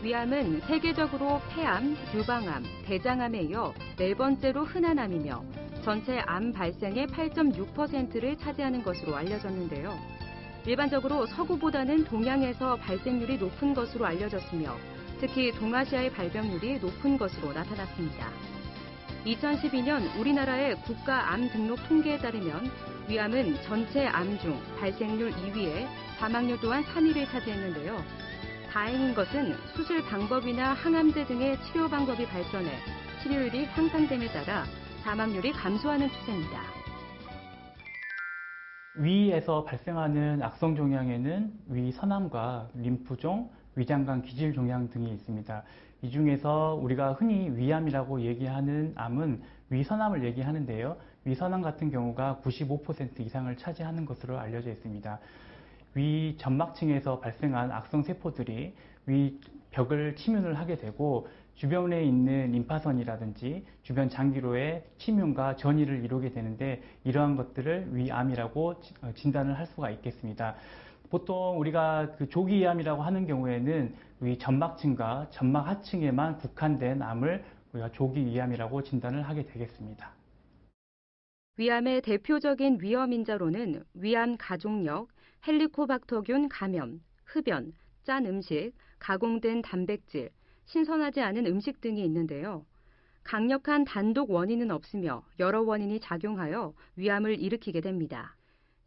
위암은 세계적으로 폐암, 유방암, 대장암에 이어 네 번째로 흔한 암이며 전체 암 발생의 8.6%를 차지하는 것으로 알려졌는데요. 일반적으로 서구보다는 동양에서 발생률이 높은 것으로 알려졌으며 특히 동아시아의 발병률이 높은 것으로 나타났습니다. 2012년 우리나라의 국가암 등록 통계에 따르면 위암은 전체 암 중 발생률 2위에 사망률 또한 3위를 차지했는데요. 다행인 것은 수술 방법이나 항암제 등의 치료 방법이 발전해 치료율이 향상됨에 따라 사망률이 감소하는 추세입니다. 위에서 발생하는 악성 종양에는 위 선암과 림프종, 위장관 기질 종양 등이 있습니다. 이 중에서 우리가 흔히 위암이라고 얘기하는 암은 위선암을 얘기하는데요. 위선암 같은 경우가 95% 이상을 차지하는 것으로 알려져 있습니다. 위 점막층에서 발생한 악성 세포들이 위 벽을 침윤을 하게 되고 주변에 있는 림파선이라든지 주변 장기로의 침윤과 전이를 이루게 되는데 이러한 것들을 위암이라고 진단을 할 수가 있겠습니다. 보통 우리가 그 조기위암이라고 하는 경우에는 위 점막층과 점막 하층에만 국한된 암을 우리가 조기위암이라고 진단을 하게 되겠습니다. 위암의 대표적인 위험 인자로는 위암 가족력, 헬리코박터균 감염, 흡연, 짠 음식, 가공된 단백질, 신선하지 않은 음식 등이 있는데요. 강력한 단독 원인은 없으며 여러 원인이 작용하여 위암을 일으키게 됩니다.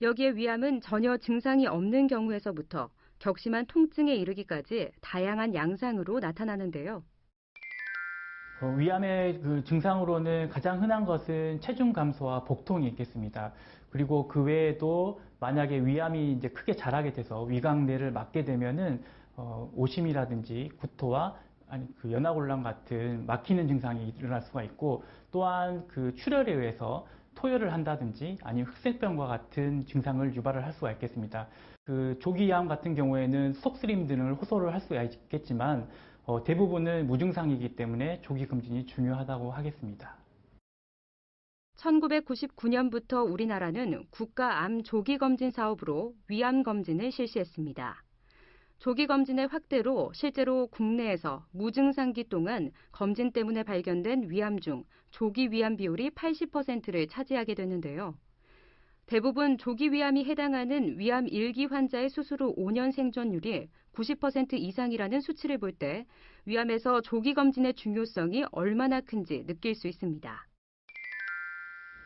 여기에 위암은 전혀 증상이 없는 경우에서부터 격심한 통증에 이르기까지 다양한 양상으로 나타나는데요. 위암의 그 증상으로는 가장 흔한 것은 체중 감소와 복통이 있겠습니다. 그리고 그 외에도 만약에 위암이 이제 크게 자라게 돼서 위강내를 맞게 되면은 오심이라든지 구토와 그 연화곤란 같은 막히는 증상이 일어날 수가 있고 또한 그 출혈에 의해서 토혈을 한다든지 아니면 흑색병과 같은 증상을 유발을 할 수가 있겠습니다. 그 조기암 같은 경우에는 속쓰림 등을 호소를 할 수가 있겠지만 대부분은 무증상이기 때문에 조기 검진이 중요하다고 하겠습니다. 1999년부터 우리나라는 국가암 조기검진 사업으로 위암 검진을 실시했습니다. 조기검진의 확대로 실제로 국내에서 무증상기 동안 검진 때문에 발견된 위암 중 조기위암 비율이 80%를 차지하게 됐는데요. 대부분 조기위암이 해당하는 위암 1기 환자의 수술 후 5년 생존율이 90% 이상이라는 수치를 볼 때 위암에서 조기검진의 중요성이 얼마나 큰지 느낄 수 있습니다.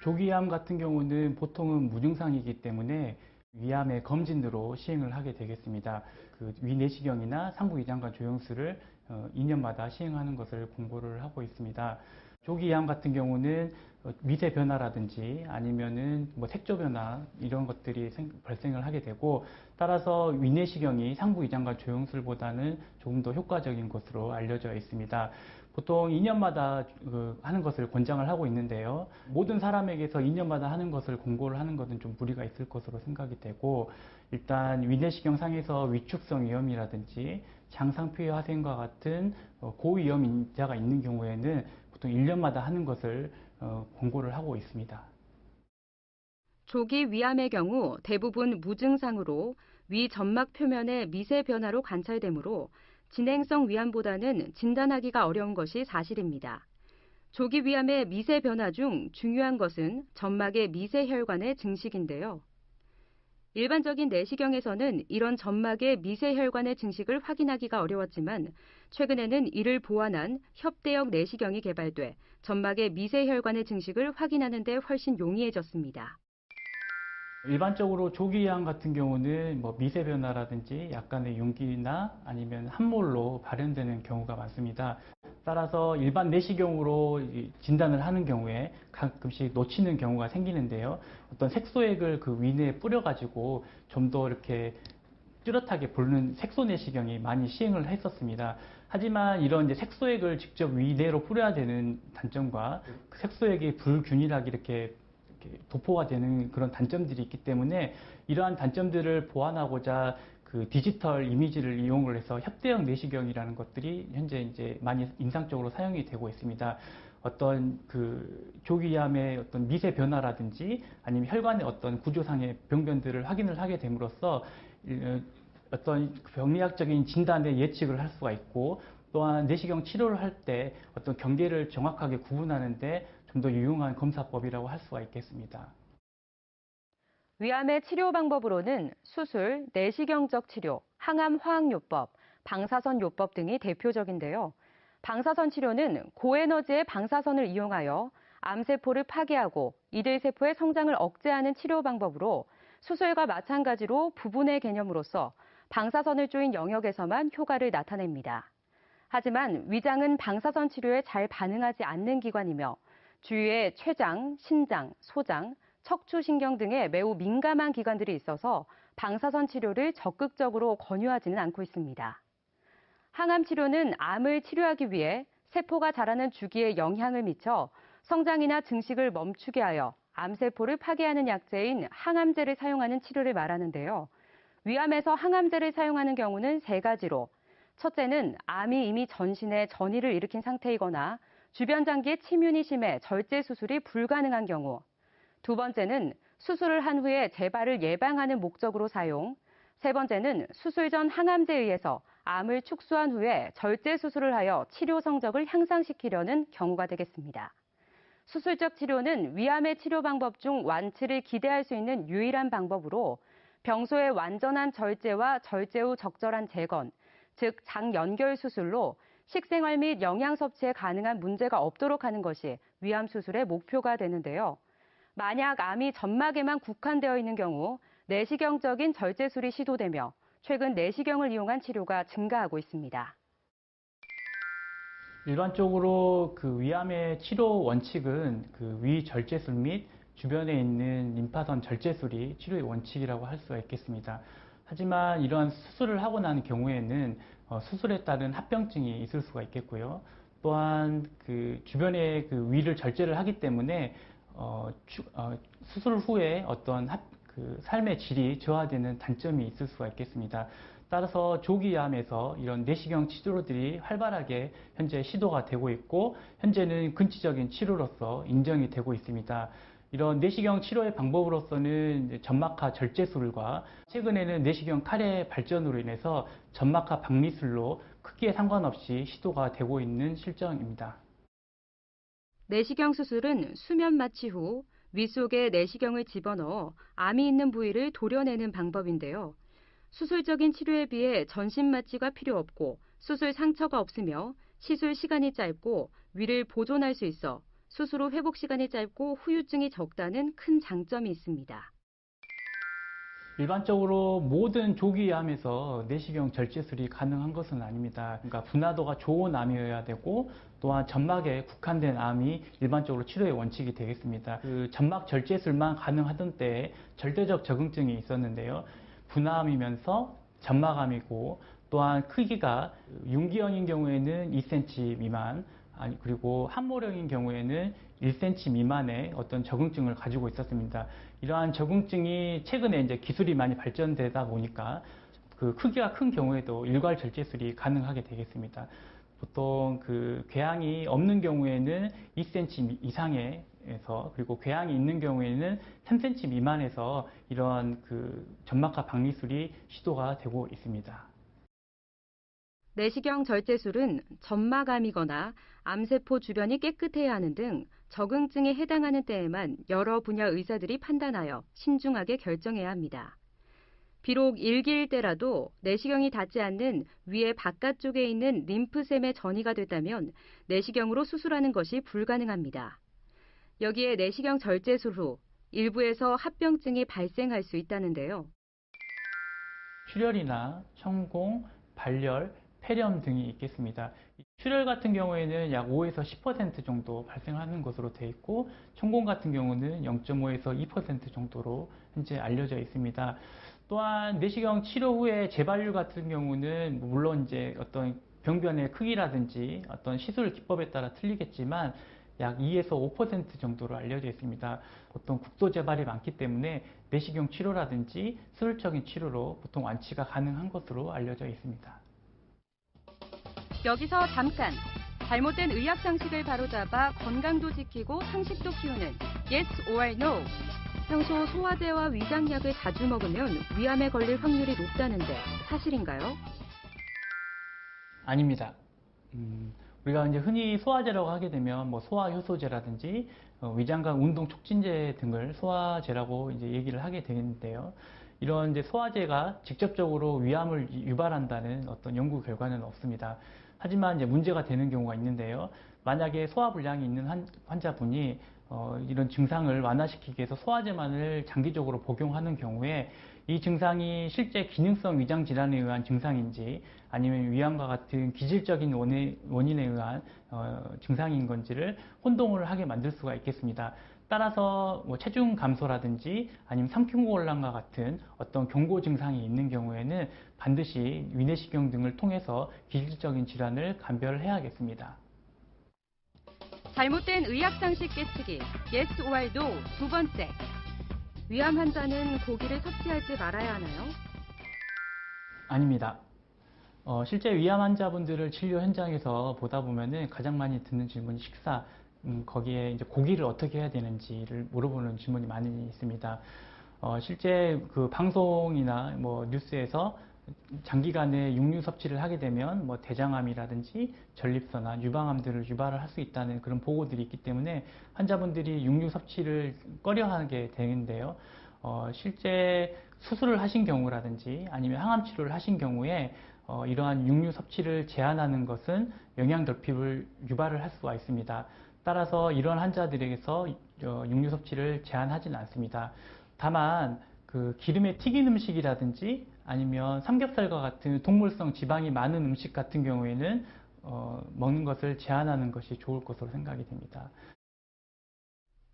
조기암 같은 경우는 보통은 무증상이기 때문에 위암의 검진으로 시행을 하게 되겠습니다. 그 위내시경이나 상부위장관 조영술을 2년마다 시행하는 것을 공고를 하고 있습니다. 조기암 같은 경우는 미세 변화라든지 아니면은 뭐 색조 변화 이런 것들이 발생을 하게 되고 따라서 위내시경이 상부위장관 조영술보다는 조금 더 효과적인 것으로 알려져 있습니다. 보통 2년마다 하는 것을 권장을 하고 있는데요. 모든 사람에게서 2년마다 하는 것을 공고를 하는 것은 좀 무리가 있을 것으로 생각이 되고 일단 위내시경 상에서 위축성 위염이라든지 장상표의 화생과 같은 고위험 인자가 있는 경우에는 보통 1년마다 하는 것을 권고를 하고 있습니다. 조기 위암의 경우 대부분 무증상으로 위 점막 표면의 미세 변화로 관찰되므로 진행성 위암보다는 진단하기가 어려운 것이 사실입니다. 조기 위암의 미세 변화 중 중요한 것은 점막의 미세 혈관의 증식인데요. 일반적인 내시경에서는 이런 점막의 미세 혈관의 증식을 확인하기가 어려웠지만 최근에는 이를 보완한 협대역 내시경이 개발돼 점막의 미세 혈관의 증식을 확인하는 데 훨씬 용이해졌습니다. 일반적으로 조기위암 같은 경우는 뭐 미세 변화라든지 약간의 윤기나 아니면 함몰로 발현되는 경우가 많습니다. 따라서 일반 내시경으로 진단을 하는 경우에 가끔씩 놓치는 경우가 생기는데요. 어떤 색소액을 그 위내에 뿌려가지고 좀 더 이렇게 뚜렷하게 보는 색소 내시경이 많이 시행을 했었습니다. 하지만 이런 이제 색소액을 직접 위내로 뿌려야 되는 단점과 그 색소액이 불균일하게 이렇게 도포가 되는 그런 단점들이 있기 때문에 이러한 단점들을 보완하고자 그 디지털 이미지를 이용을 해서 협대형 내시경이라는 것들이 현재 이제 많이 임상적으로 사용이 되고 있습니다. 어떤 그 조기암의 어떤 미세 변화라든지 아니면 혈관의 어떤 구조상의 병변들을 확인을 하게 됨으로써 어떤 병리학적인 진단의 예측을 할 수가 있고 또한 내시경 치료를 할 때 어떤 경계를 정확하게 구분하는데 좀 더 유용한 검사법이라고 할 수가 있겠습니다. 위암의 치료 방법으로는 수술, 내시경적 치료, 항암 화학요법, 방사선 요법 등이 대표적인데요. 방사선 치료는 고에너지의 방사선을 이용하여 암세포를 파괴하고 이들 세포의 성장을 억제하는 치료 방법으로 수술과 마찬가지로 부분의 개념으로서 방사선을 쪼인 영역에서만 효과를 나타냅니다. 하지만 위장은 방사선 치료에 잘 반응하지 않는 기관이며 주위에 췌장, 신장, 소장, 척추신경 등에 매우 민감한 기관들이 있어서 방사선 치료를 적극적으로 권유하지는 않고 있습니다. 항암 치료는 암을 치료하기 위해 세포가 자라는 주기에 영향을 미쳐 성장이나 증식을 멈추게 하여 암세포를 파괴하는 약제인 항암제를 사용하는 치료를 말하는데요. 위암에서 항암제를 사용하는 경우는 세 가지로 첫째는 암이 이미 전신에 전이를 일으킨 상태이거나 주변 장기에 침윤이 심해 절제 수술이 불가능한 경우, 두 번째는 수술을 한 후에 재발을 예방하는 목적으로 사용, 세 번째는 수술 전 항암제에 의해서 암을 축소한 후에 절제 수술을 하여 치료 성적을 향상시키려는 경우가 되겠습니다. 수술적 치료는 위암의 치료 방법 중 완치를 기대할 수 있는 유일한 방법으로 병소의 완전한 절제와 절제 후 적절한 재건, 즉 장연결 수술로 식생활 및 영양 섭취에 가능한 문제가 없도록 하는 것이 위암 수술의 목표가 되는데요. 만약 암이 점막에만 국한되어 있는 경우 내시경적인 절제술이 시도되며 최근 내시경을 이용한 치료가 증가하고 있습니다. 일반적으로 그 위암의 치료 원칙은 그 위절제술 및 주변에 있는 림파선 절제술이 치료의 원칙이라고 할 수가 있겠습니다. 하지만 이러한 수술을 하고 난 경우에는 수술에 따른 합병증이 있을 수가 있겠고요. 또한 그 주변에 그 위를 절제를 하기 때문에 수술 후에 어떤 그 삶의 질이 저하되는 단점이 있을 수가 있겠습니다. 따라서 조기암에서 이런 내시경 치료들이 활발하게 현재 시도가 되고 있고 현재는 근치적인 치료로서 인정이 되고 있습니다. 이런 내시경 치료의 방법으로서는 점막하 절제술과 최근에는 내시경 칼의 발전으로 인해서 점막하 박리술로 크기에 상관없이 시도가 되고 있는 실정입니다. 내시경 수술은 수면 마취 후 위 속에 내시경을 집어넣어 암이 있는 부위를 도려내는 방법인데요. 수술적인 치료에 비해 전신 마취가 필요 없고 수술 상처가 없으며 시술 시간이 짧고 위를 보존할 수 있어 수술 후 회복 시간이 짧고 후유증이 적다는 큰 장점이 있습니다. 일반적으로 모든 조기암에서 내시경 절제술이 가능한 것은 아닙니다. 그러니까 분화도가 좋은 암이어야 되고 또한 점막에 국한된 암이 일반적으로 치료의 원칙이 되겠습니다. 그 점막 절제술만 가능하던 때에 절대적 적응증이 있었는데요. 분화암이면서 점막암이고 또한 크기가 융기형인 경우에는 2cm 미만, 그리고 함모령인 경우에는 1cm 미만의 어떤 적응증을 가지고 있었습니다. 이러한 적응증이 최근에 이제 기술이 많이 발전되다 보니까 그 크기가 큰 경우에도 일괄 절제술이 가능하게 되겠습니다. 보통 그 궤양이 없는 경우에는 2cm 이상에서 그리고 궤양이 있는 경우에는 3cm 미만에서 이러한 그 점막하 박리술이 시도가 되고 있습니다. 내시경 절제술은 점막암이거나 암세포 주변이 깨끗해야 하는 등 적응증에 해당하는 때에만 여러 분야 의사들이 판단하여 신중하게 결정해야 합니다. 비록 일기일 때라도 내시경이 닿지 않는 위의 바깥쪽에 있는 림프샘의 전이가 됐다면 내시경으로 수술하는 것이 불가능합니다. 여기에 내시경 절제술 후 일부에서 합병증이 발생할 수 있다는데요. 출혈이나 천공, 발열, 폐렴 등이 있겠습니다. 출혈 같은 경우에는 약 5에서 10% 정도 발생하는 것으로 되어 있고 천공 같은 경우는 0.5에서 2% 정도로 현재 알려져 있습니다. 또한 내시경 치료 후에 재발률 같은 경우는 물론 이제 어떤 병변의 크기라든지 어떤 시술 기법에 따라 틀리겠지만 약 2에서 5% 정도로 알려져 있습니다. 보통 국소 재발이 많기 때문에 내시경 치료라든지 수술적인 치료로 보통 완치가 가능한 것으로 알려져 있습니다. 여기서 잠깐! 잘못된 의학 상식을 바로잡아 건강도 지키고 상식도 키우는 Yes or No. 평소 소화제와 위장약을 자주 먹으면 위암에 걸릴 확률이 높다는데 사실인가요? 아닙니다. 우리가 이제 흔히 소화제라고 하게 되면 뭐 소화효소제라든지 위장관 운동 촉진제 등을 소화제라고 이제 얘기를 하게 되는데요. 이런 이제 소화제가 직접적으로 위암을 유발한다는 어떤 연구 결과는 없습니다. 하지만 이제 문제가 되는 경우가 있는데요. 만약에 소화불량이 있는 환자분이 이런 증상을 완화시키기 위해서 소화제만을 장기적으로 복용하는 경우에 이 증상이 실제 기능성 위장 질환에 의한 증상인지 아니면 위암과 같은 기질적인 원인에 의한 증상인 건지를 혼동을 하게 만들 수가 있겠습니다. 따라서 뭐 체중 감소라든지 아니면 삼중고혈당과 같은 어떤 경고 증상이 있는 경우에는 반드시 위내시경 등을 통해서 기질적인 질환을 감별해야겠습니다. 잘못된 의학상식 깨치기, yes or no 두 번째. 위암 환자는 고기를 섭취하지 말아야 하나요? 아닙니다. 실제 위암 환자분들을 진료 현장에서 보다 보면은 가장 많이 듣는 질문이 식사, 거기에 이제 고기를 어떻게 해야 되는지를 물어보는 질문이 많이 있습니다. 실제 그 방송이나 뭐 뉴스에서 장기간의 육류 섭취를 하게 되면 뭐 대장암이라든지 전립선암, 유방암들을 유발을 할 수 있다는 그런 보고들이 있기 때문에 환자분들이 육류 섭취를 꺼려하게 되는데요. 실제 수술을 하신 경우라든지 아니면 항암 치료를 하신 경우에 이러한 육류 섭취를 제한하는 것은 영양 결핍을 유발을 할 수가 있습니다. 따라서 이런 환자들에게서 육류 섭취를 제한하지는 않습니다. 다만 그 기름에 튀긴 음식이라든지 아니면 삼겹살과 같은 동물성 지방이 많은 음식 같은 경우에는 먹는 것을 제한하는 것이 좋을 것으로 생각이 됩니다.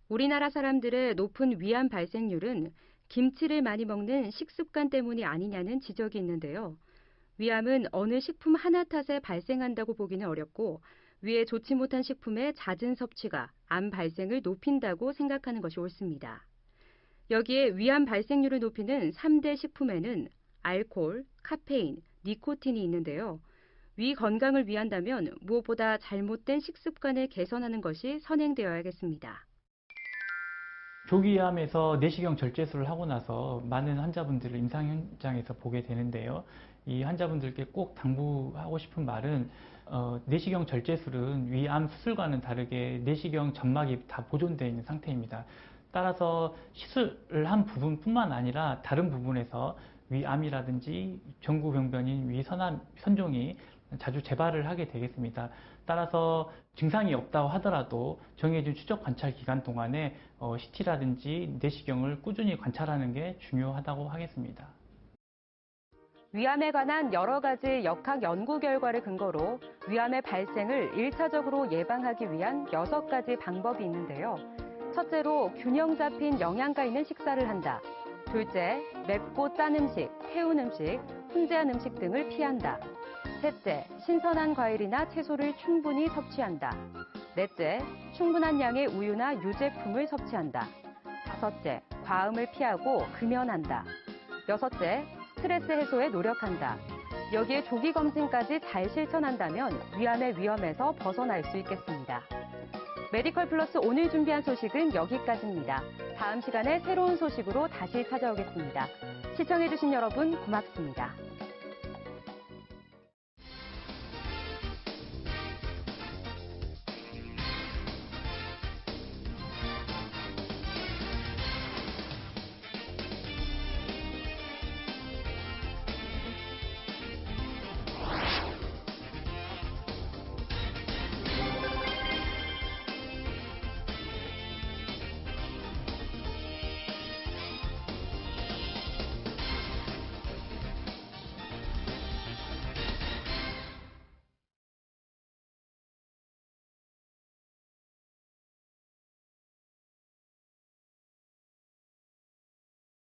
우리나라 사람들의 높은 위암 발생률은 김치를 많이 먹는 식습관 때문이 아니냐는 지적이 있는데요. 위암은 어느 식품 하나 탓에 발생한다고 보기는 어렵고 위에 좋지 못한 식품의 잦은 섭취가 암 발생을 높인다고 생각하는 것이 옳습니다. 여기에 위암 발생률을 높이는 3대 식품에는 알코올, 카페인, 니코틴이 있는데요. 위 건강을 위한다면 무엇보다 잘못된 식습관을 개선하는 것이 선행되어야겠습니다. 조기암에서 내시경 절제술을 하고 나서 많은 환자분들을 임상 현장에서 보게 되는데요. 이 환자분들께 꼭 당부하고 싶은 말은 내시경 절제술은 위암 수술과는 다르게 내시경 점막이 다 보존되어 있는 상태입니다. 따라서 시술을 한 부분뿐만 아니라 다른 부분에서 위암이라든지 전구병변인 위선암 선종이 자주 재발을 하게 되겠습니다. 따라서 증상이 없다고 하더라도 정해진 추적 관찰 기간 동안에 CT라든지 내시경을 꾸준히 관찰하는 게 중요하다고 하겠습니다. 위암에 관한 여러 가지 역학 연구 결과를 근거로 위암의 발생을 1차적으로 예방하기 위한 6가지 방법이 있는데요. 첫째로 균형 잡힌 영양가 있는 식사를 한다. 둘째, 맵고 짠 음식, 태운 음식, 훈제한 음식 등을 피한다. 셋째, 신선한 과일이나 채소를 충분히 섭취한다. 넷째, 충분한 양의 우유나 유제품을 섭취한다. 다섯째, 과음을 피하고 금연한다. 여섯째, 스트레스 해소에 노력한다. 여기에 조기 검진까지 잘 실천한다면 위암의 위험에서 벗어날 수 있겠습니다. 메디컬 플러스 오늘 준비한 소식은 여기까지입니다. 다음 시간에 새로운 소식으로 다시 찾아오겠습니다. 시청해주신 여러분 고맙습니다.